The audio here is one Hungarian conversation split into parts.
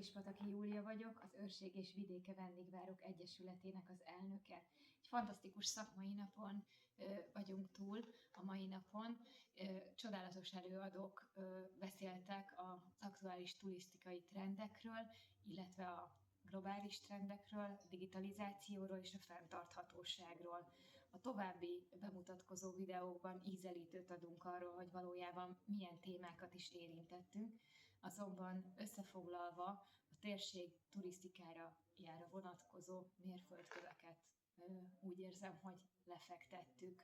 Kispataki Júlia vagyok, az Őrség és Vidéke Vendégvárok Egyesületének az elnöke. Egy fantasztikus szakmai napon vagyunk túl a mai napon. Csodálatos előadók beszéltek az aktuális turisztikai trendekről, illetve a globális trendekről, digitalizációról és a fenntarthatóságról. A további bemutatkozó videókban ízelítőt adunk arról, hogy valójában milyen témákat is érintettünk, azonban összefoglalva a térség turisztikára vonatkozó mérföldköveket úgy érzem, hogy lefektettük.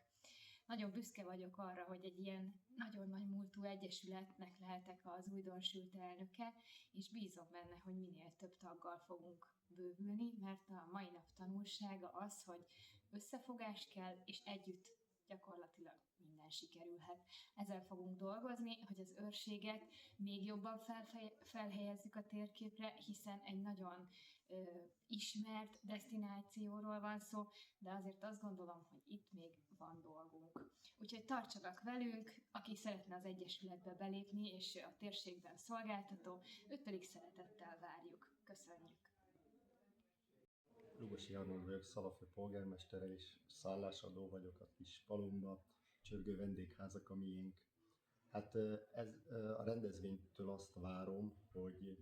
Nagyon büszke vagyok arra, hogy egy ilyen nagyon nagy múltú egyesületnek lehetek az újdonsült elnöke, és bízom benne, hogy minél több taggal fogunk bővülni, mert a mai nap tanulsága az, hogy összefogás kell, és együtt gyakorlatilag minden sikerülhet. Ezzel fogunk dolgozni, hogy az őrséget még jobban felhelyezzük a térképre, hiszen egy nagyon ismert desztinációról van szó, de azért azt gondolom, hogy itt még van dolgunk. Úgyhogy tartsanak velünk, aki szeretne az Egyesületbe belépni, és a térségben szolgáltató, őt pedig szeretettel várjuk. Köszönjük! Lugosi Arnold vagyok, Szalafő polgármestere és szállásadó vagyok a kis Palomba, csörgő vendégházak a miénk. Hát ez a rendezvénytől azt várom, hogy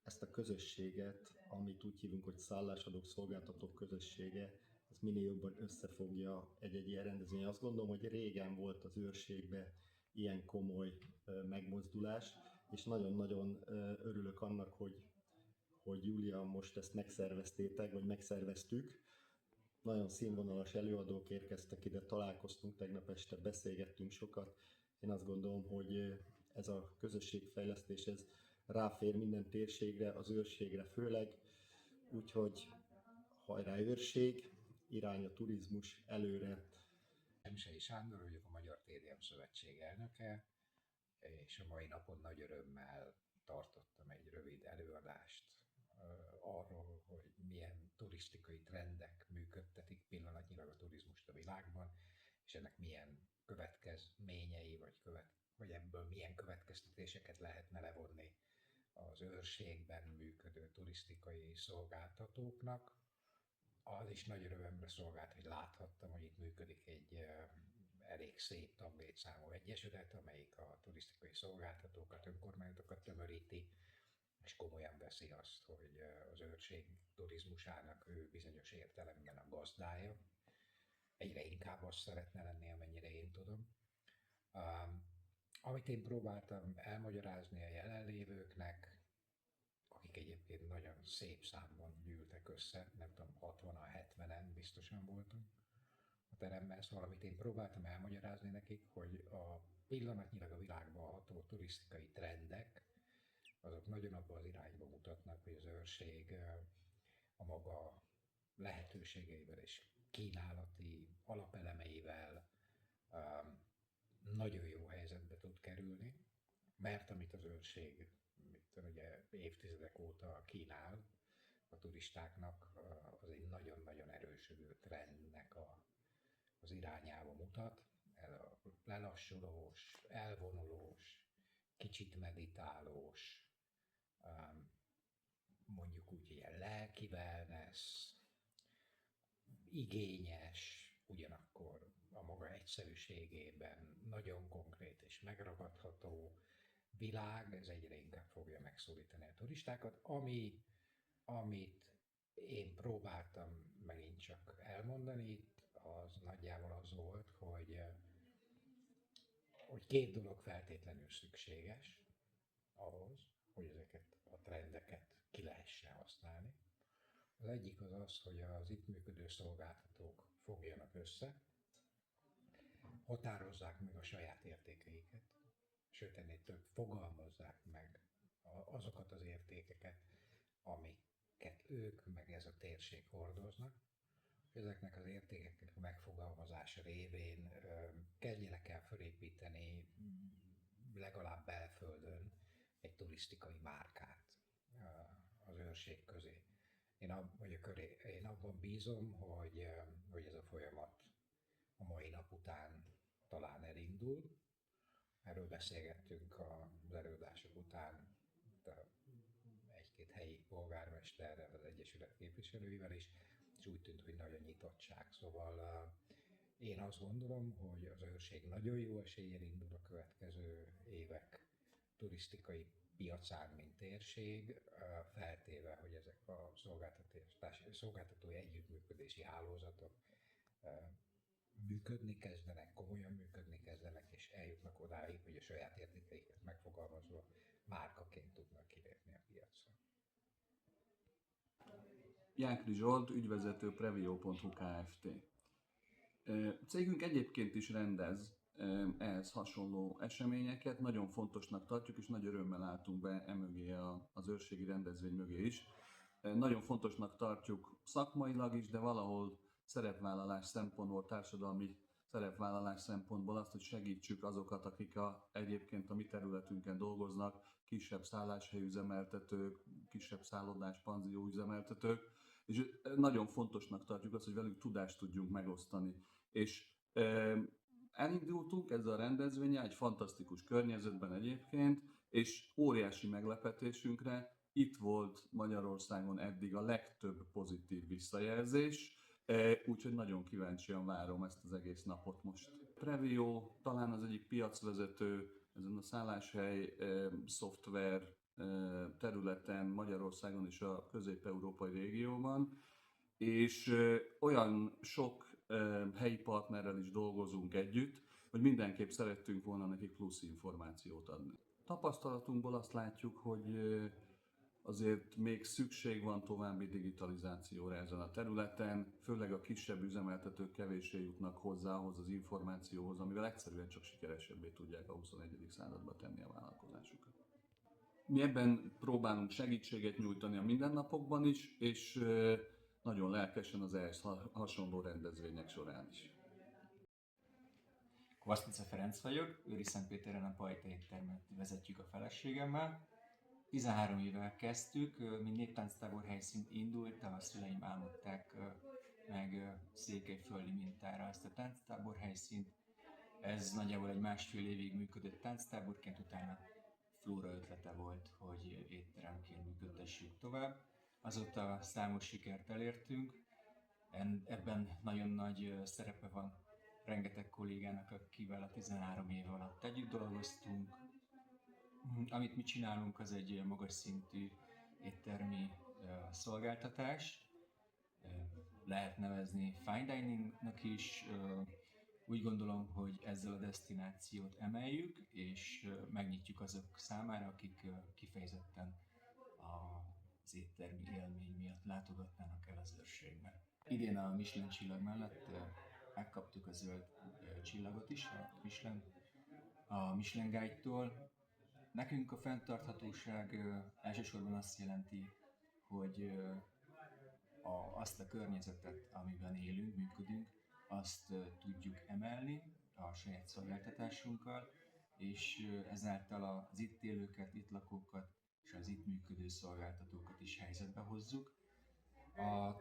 ezt a közösséget, amit úgy hívunk, hogy szállásadók, szolgáltatók közössége, ez minél jobban összefogja egy ilyen rendezvény. Azt gondolom, hogy régen volt az őrségben ilyen komoly megmozdulás, és nagyon-nagyon örülök annak, hogy Júlia, most ezt megszerveztétek, vagy megszerveztük. Nagyon színvonalas előadók érkeztek ide, találkoztunk tegnap este, beszélgettünk sokat. Én azt gondolom, hogy ez a közösségfejlesztés, ez ráfér minden térségre, az őrségre főleg. Úgyhogy hajrá őrség, irány a turizmus, előre. Emsei Sándor vagyok, a Magyar TDM Szövetség elnöke, és a mai napon nagy örömmel tartottam egy rövid előadást arról, hogy milyen turisztikai trendek működtetik pillanatnyilag a turizmust a világban, és ennek milyen következményei, vagy ebből milyen következtetéseket lehetne levonni az őrségben működő turisztikai szolgáltatóknak. Az is nagy örömömre szolgált, hogy láthattam, hogy itt működik egy elég szép taglétszámú egyesület, amelyik a turisztikai szolgáltatókat, önkormányzatokat tömöríti, és komolyan veszi azt, hogy az őrség turizmusának ő bizonyos értelemben a gazdája. Egyre inkább azt szeretne lenni, amennyire én tudom. Amit én próbáltam elmagyarázni a jelenlévőknek, akik egyébként nagyon szép számban gyűltek össze, nem tudom, 60-an, 70-en biztosan voltunk a teremben, szóval amit én próbáltam elmagyarázni nekik, hogy a pillanatnyilag a világban ható turisztikai trendek, azok nagyon abban az irányba mutatnak, hogy az őrség a maga lehetőségeivel és kínálati alapelemeivel nagyon jó helyzetbe tud kerülni, mert amit az őrség ugye évtizedek óta kínál a turistáknak, az egy nagyon-nagyon erősödő trendnek az irányába mutat. Ez a lelassulós, elvonulós, kicsit meditálós, mondjuk úgy ilyen lelki wellness, igényes, ugyanakkor a maga egyszerűségében nagyon konkrét és megragadható világ, ez egyre inkább fogja megszólítani a turistákat, amit én próbáltam megint csak elmondani itt, az nagyjából az volt, hogy két dolog feltétlenül szükséges ahhoz, hogy ezeket a trendeket ki lehessen használni. Az egyik az az, hogy az itt működő szolgáltatók fogjanak össze, határozzák meg a saját értékeiket, sőt ennél több, fogalmazzák meg azokat az értékeket, amiket ők meg ez a térség hordoznak. Ezeknek az értékeknek a megfogalmazása révén kezdjenek el felépíteni legalább belföldön egy turisztikai márkát az őrség közé. Én abban bízom, hogy ez a folyamat a mai nap után talán elindul. Erről beszélgettünk az előadások után, egy-két polgármesterrel, az Egyesület képviselőivel is, és úgy tűnt, hogy nagy a nyitottság. Szóval én azt gondolom, hogy az Őrség nagyon jó eséllyel indul a következő évek turisztikai piacán, mint térség, feltéve, hogy ezek a szolgáltatói együttműködési hálózatok működni kezdenek, komolyan működni kezdenek, és eljutnak odáig, hogy a saját értékeiket megfogalmazva márkaként tudnak kilépni a piacra. Jákri Zsolt, ügyvezető Previo.hu Kft. Cégünk egyébként is rendez ehhez hasonló eseményeket, nagyon fontosnak tartjuk, és nagy örömmel álltunk be emögé az őrségi rendezvény mögé is. Nagyon fontosnak tartjuk szakmailag is, de valahol szerepvállalás szempontból, társadalmi szerepvállalás szempontból azt, hogy segítsük azokat, akik egyébként a mi területünken dolgoznak, kisebb szálláshelyüzemeltetők, kisebb szállodás, panzióüzemeltetők, és nagyon fontosnak tartjuk azt, hogy velük tudást tudjunk megosztani. És elindultunk ezzel a rendezvényel egy fantasztikus környezetben egyébként, és óriási meglepetésünkre itt volt Magyarországon eddig a legtöbb pozitív visszajelzés, úgyhogy nagyon kíváncsian várom ezt az egész napot most. Previo talán az egyik piacvezető ezen a szálláshely szoftver területen Magyarországon és a közép-európai régióban, és olyan sok helyi partnerrel is dolgozunk együtt, hogy mindenképp szerettünk volna nekik plusz információt adni. Tapasztalatunkból azt látjuk, hogy azért még szükség van további digitalizációra ezen a területen, főleg a kisebb üzemeltetők kevéssé jutnak hozzá ahhoz az információhoz, amivel egyszerűen csak sikeresebbé tudják a 21. századba tenni a vállalkozásukat. Mi ebben próbálunk segítséget nyújtani a mindennapokban is, és nagyon lelkesen az ehhez hasonló rendezvények során is. Kovasznica Ferenc vagyok, Őriszentpéteren a Pajta éttermet vezetjük a feleségemmel. 13 évvel kezdtük, mint néptánctábor helyszínt indult, a szüleim álmodták meg székelyföldi mintára ezt a tánctábor helyszínt. Ez nagyjából egy másfél évig működött tánctáborként, utána Flóra ötlete volt, hogy étteremként működtessük tovább. Azóta számos sikert elértünk, ebben nagyon nagy szerepe van rengeteg kollégának, akivel a 13 év alatt együtt dolgoztunk. Amit mi csinálunk, az egy magas szintű éttermi szolgáltatás. Lehet nevezni fine diningnak is. Úgy gondolom, hogy ezzel a desztinációt emeljük, és megnyitjuk azok számára, akik kifejezetten az éttermi élmény miatt látogatnának el az Őrségbe. Idén a Michelin csillag mellett megkaptuk a zöld csillagot is a Michelin Guide-tól. Nekünk a fenntarthatóság elsősorban azt jelenti, hogy azt a környezetet, amiben élünk, működünk, azt tudjuk emelni a saját szolgáltatásunkkal, és ezáltal az itt élőket, itt lakókat és az itt működő szolgáltatókat is helyzetbe hozzuk.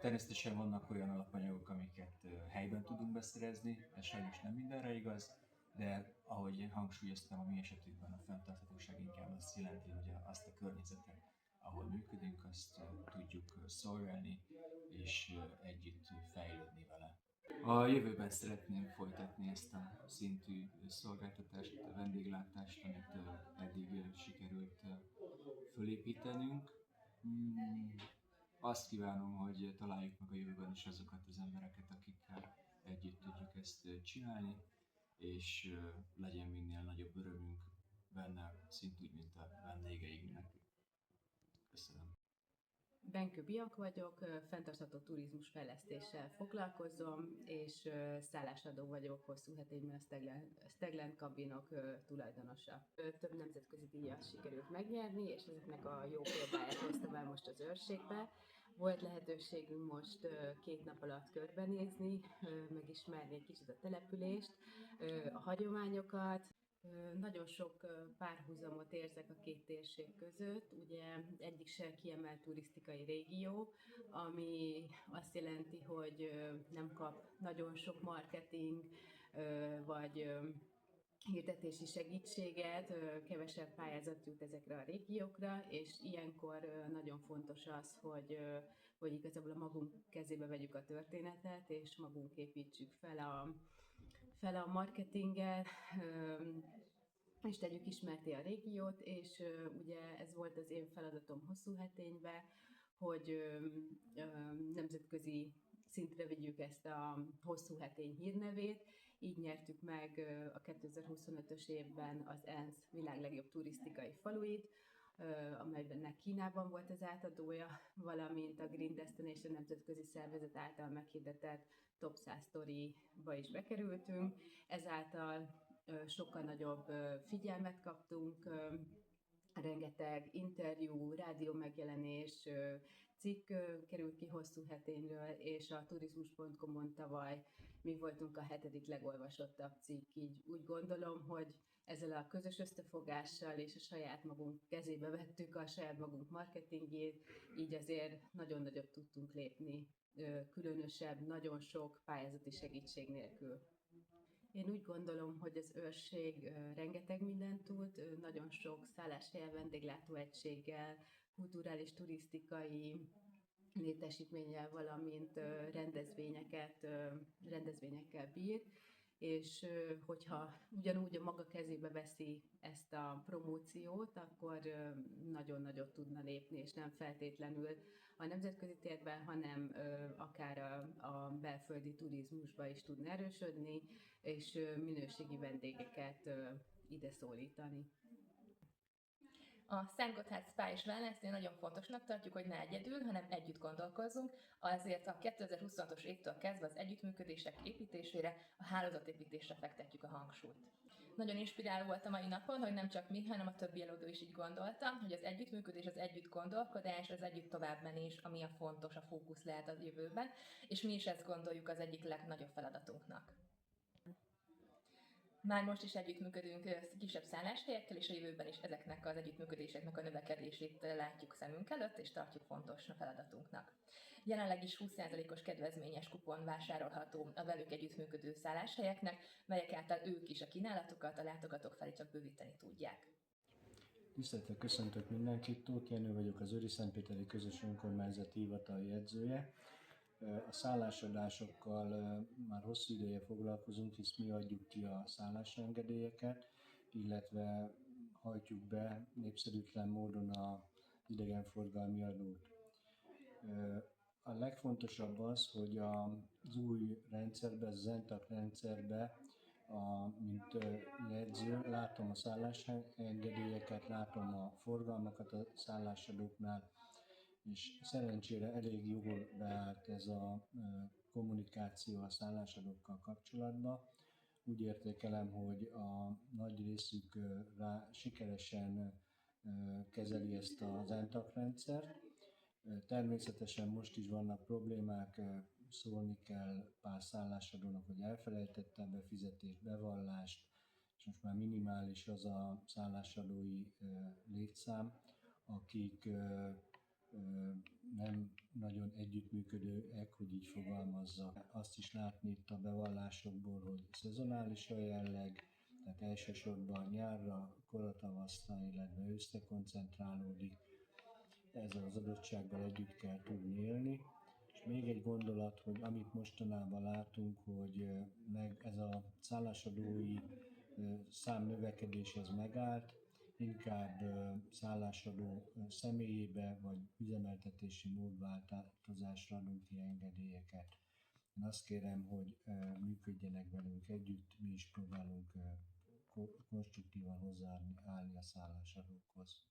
Természetesen vannak olyan alapanyagok, amiket helyben tudunk beszerezni, ez sajnos nem mindenre igaz, de ahogy hangsúlyoztam, a mi esetünkben a fenntarthatóság inkább azt jelenti, hogy azt a környezetet, ahol működünk, azt tudjuk szolgálni és együtt fejlődni vele. A jövőben szeretném folytatni ezt a szintű szolgáltatást, a vendéglátást, amit eddig sikerült fölépítenünk. Azt kívánom, hogy találjuk meg a jövőben is azokat az embereket, akikkel együtt tudjuk ezt csinálni, és legyen minél nagyobb örömünk benne, szintúgy, mint a vendégeinknek. Köszönöm. Benkő Bianca vagyok, fenntartható turizmus fejlesztéssel foglalkozom, és szállásadó vagyok hosszú hetényben a Stegland kabinok tulajdonosa. Több nemzetközi díjat sikerült megnyerni, és ezeknek a jó példáját hoztam el most az Őrségbe. Volt lehetőségünk most 2 nap alatt körbenézni, megismerni egy kicsit a települést, a hagyományokat. Nagyon sok párhuzamot érzek a két térség között. Ugye egyik se kiemelt turisztikai régió, ami azt jelenti, hogy nem kap nagyon sok marketing vagy hirdetési segítséget, kevesebb pályázat jut ezekre a régiókra, és ilyenkor nagyon fontos az, hogy igazából a magunk kezébe vegyük a történetet, és magunk építsük fel a marketinget, és tegyük ismerté a régiót, és ugye ez volt az én feladatom Hosszú Heténybe, hogy nemzetközi szintre vigyük ezt a Hosszú Hetény hírnevét. Így nyertük meg a 2025-ös évben az ENSZ világ legjobb turisztikai faluit, amelynek Kínában volt az átadója, valamint a Green Destination nemzetközi szervezet által meghirdetett Top 100 Story-ba is bekerültünk. Ezáltal sokkal nagyobb figyelmet kaptunk, rengeteg interjú, rádió megjelenés, cikk került ki Hosszú Hetényről, és a turizmus.com-on tavaly mi voltunk a 7. legolvasottabb cikk. Így úgy gondolom, hogy ezzel a közös összefogással és a saját magunk kezébe vettük a saját magunk marketingjét, így azért nagyon nagyot tudtunk lépni, különösebb, nagyon sok pályázati segítség nélkül. Én úgy gondolom, hogy az őrség rengeteg mindent tud, nagyon sok szálláshelyen, vendéglátóegységgel, kulturális, turisztikai létesítménnyel, valamint rendezvényekkel bír, és hogyha ugyanúgy a maga kezébe veszi ezt a promóciót, akkor nagyon nagyot tudna lépni, és nem feltétlenül a nemzetközi térben, hanem akár a belföldi turizmusba is tudna erősödni, és minőségi vendégeket ide szólítani. A Szent Gotthárd Spa és Wellnessnél nagyon fontosnak tartjuk, hogy ne egyedül, hanem együtt gondolkozzunk, azért a 2026-os évtől kezdve az együttműködések építésére, a hálózatépítésre fektetjük a hangsúlyt. Nagyon inspiráló volt a mai napon, hogy nem csak mi, hanem a többi előadó is így gondolta, hogy az együttműködés, az együtt gondolkodás, az együtt továbbmenés, ami a fontos, a fókusz lehet a jövőben, és mi is ezt gondoljuk az egyik legnagyobb feladatunknak. Már most is együttműködünk kisebb szálláshelyekkel, és a jövőben is ezeknek az együttműködéseknek a növekedését látjuk szemünk előtt, és tartjuk fontos feladatunknak. Jelenleg is 20%-os kedvezményes kupon vásárolható a velük együttműködő szálláshelyeknek, melyek által ők is a kínálatukat a látogatók felé csak bővíteni tudják. Tisztelettel köszöntök mindenkit, Tóth Jenő vagyok, az Őriszentpéteri Közös Önkormányzati Hivatal jegyzője. A szállásadásokkal már hosszú ideje foglalkozunk, hisz mi adjuk ki a szállásengedélyeket, illetve hajtjuk be népszerűtlen módon az idegenforgalmi adót. A legfontosabb az, hogy az új rendszerbe, az ENTAK rendszerbe, mint jegyző, látom a szállásengedélyeket, látom a forgalmakat a szállásadóknál, és szerencsére elég jól beállt ez a kommunikáció a szállásadókkal kapcsolatban. Úgy értékelem, hogy a nagy részük sikeresen kezeli ezt az ENTAK rendszert. Természetesen most is vannak problémák, szólni kell pár szállásadónak, hogy elfelejtette a befizetést, bevallást, és most már minimális az a szállásadói létszám, akik nem nagyon együttműködőek, hogy így fogalmazzak. Azt is látni itt a bevallásokból, hogy szezonális a jelleg, tehát elsősorban nyárra, koratavaszra, illetve őszre koncentrálódik. Ezzel az adottsággal együtt kell tudni élni. És még egy gondolat, hogy amit mostanában látunk, hogy ez a szállásadói számnövekedés ez megállt, inkább szállásadó személyébe vagy üzemeltetési módváltozásra adunk ki engedélyeket. Én azt kérem, hogy működjenek velünk együtt, mi is próbálunk konstruktívan hozzáállni a szállásadókhoz.